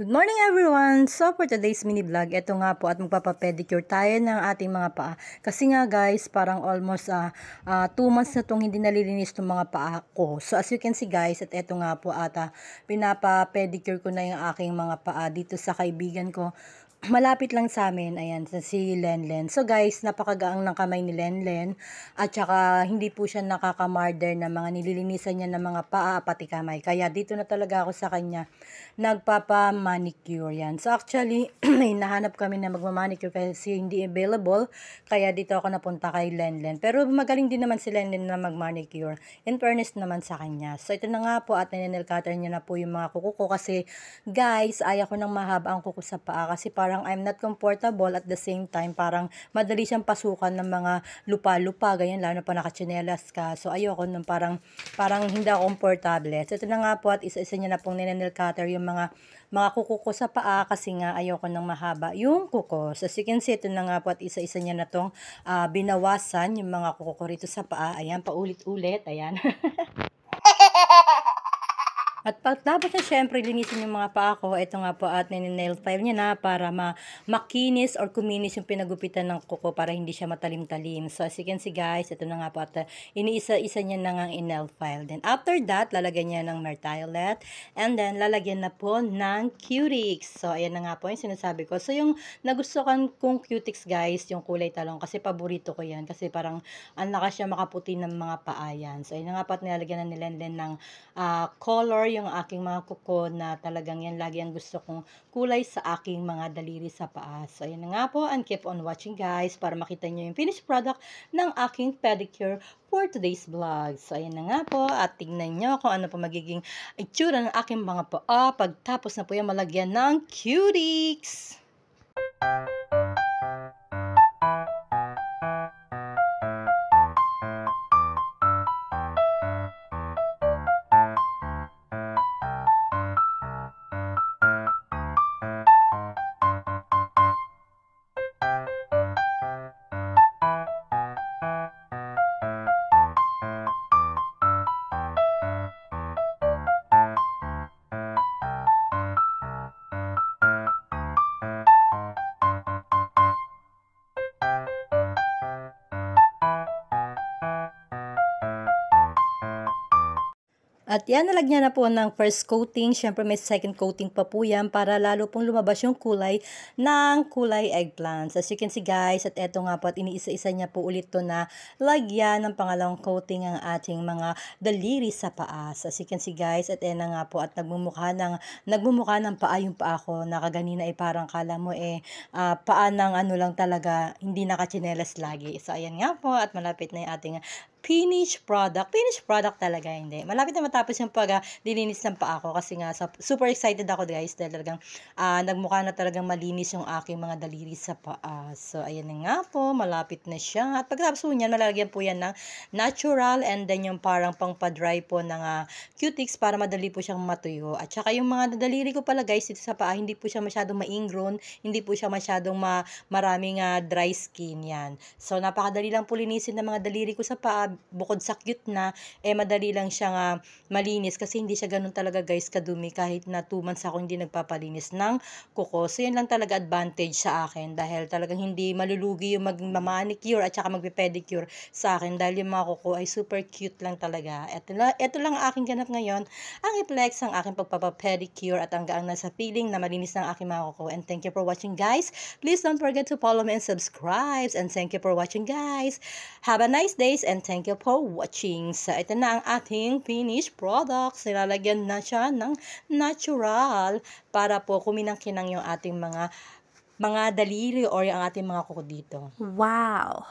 Good morning everyone! So for today's mini vlog, ito nga po at magpapapedicure tayo ng ating mga paa. Kasi nga guys, parang almost 2 months na itong hindi nalilinis itong mga paa ko. So as you can see guys, at ito nga po at pinapapedicure ko na yung aking mga paa dito sa kaibigan ko. Malapit lang sa amin, ayan, si Lenlen. So guys, napakagaang ng kamay ni Lenlen at saka hindi po siya nakakamarder na mga nililinisan niya ng mga paa pati kamay. Kaya dito na talaga ako sa kanya nagpapa-manicure yan. So actually, may nahanap kami na magmamanicure kasi hindi available. Kaya dito ako napunta kay Lenlen. Pero magaling din naman si Lenlen na magmanicure. In fairness naman sa kanya. So ito na nga po at ninenel cutter niya na po yung mga kuko ko kasi guys, ayaw ko nang mahaba ang kuko sa paa kasi parang I'm not comfortable at the same time parang madali siyang pasukan ng mga lupa-lupa, ganyan, lalo na pa nakatsinelas ka. So ayoko nung parang hindi ako komportable. So ito na nga po at isa-isa niya na pong ninenel cutter yung mga kuko ko sa paa kasi nga ayoko nang mahaba yung kuko. So as you can see, ito na nga po at isa-isa niya na tong binawasan yung mga kuko ko rito sa paa. Ayan, paulit-ulit. Ayan. At pagtapos na syempre linisin yung mga paa ko, ito nga po at nini-nail file niya na para makinis or kuminis yung pinagupitan ng kuko para hindi siya matalim-talim. So as you can see guys, ito na nga po at iniisa-isa niya na nga in-nail file. Then after that, lalagyan niya ng Mertiolet and then lalagyan na po ng Cutix. So ayan na nga po yung sinasabi ko. So yung nagustuhan kong Cutix guys, yung kulay talong kasi paborito ko yan kasi parang ang lakas siya makaputi ng mga paa yan. So ayan na nga po at nilalagyan na ni Lenlen ng color yung aking mga kuko na talagang yan lagi ang gusto kong kulay sa aking mga daliri sa paa. So, ayan na nga po and keep on watching guys para makita nyo yung finished product ng aking pedicure for today's vlog. So, ayan na nga po at tignan nyo kung ano po magiging itsura ng aking mga paa pagtapos na po yung malagyan ng Cutix. At yan, nalagyan na po ng first coating. Siyempre may second coating pa po yan para lalo pong lumabas yung kulay ng kulay eggplants. As you can see guys, at eto nga po at iniisa-isa niya po ulit to na lagyan ng pangalawang coating ang ating mga daliri sa paa. As you can see guys, at na nga po at nagmumukha ng paa yung paa ko na kaganina ay parang kala mo paa ng ano lang talaga, hindi nakachinelas lagi. So ayan nga po at malapit na yung ating finished product. Finished product talaga, hindi. Malapit na matapos yung dilinis ng paa ko kasi nga super excited ako guys dahil talagang nagmukha na talagang malinis yung aking mga daliri sa paa. So, ayan na nga po. Malapit na siya. At pagkatapos po niyan, malalagyan po yan ng natural and then yung parang pang-dry po ng Cutix para madali po siyang matuyo. At saka yung mga daliri ko pala guys dito sa paa, hindi po siya masyadong ma-ingrown, hindi po siya masyadong maraming dry skin yan. So, napakadali lang po linisin ng mga daliri ko sa paa. Bukod sa cute na, madali lang siyang malinis kasi hindi siya ganun talaga guys kadumi kahit na 2 months ako hindi nagpapalinis ng kuko. So yan lang talaga advantage sa akin dahil talagang hindi malulugi yung magmamanicure at saka magpe-pedicure sa akin dahil yung mga kuko ay super cute lang talaga. Ito lang ang aking ganap ngayon, ang i-flex ang aking pagpapapedicure at ang gaang nasa feeling na malinis ng aking mga kuko. And thank you for watching guys. Please don't forget to follow me and subscribe. And thank you for watching guys. Have a nice days and thank you for watching. So, ito na ang ating finished products. Nilalagyan na siya ng natural para po kuminang-kinang yung ating mga daliri or yung ating mga kuko dito. Wow!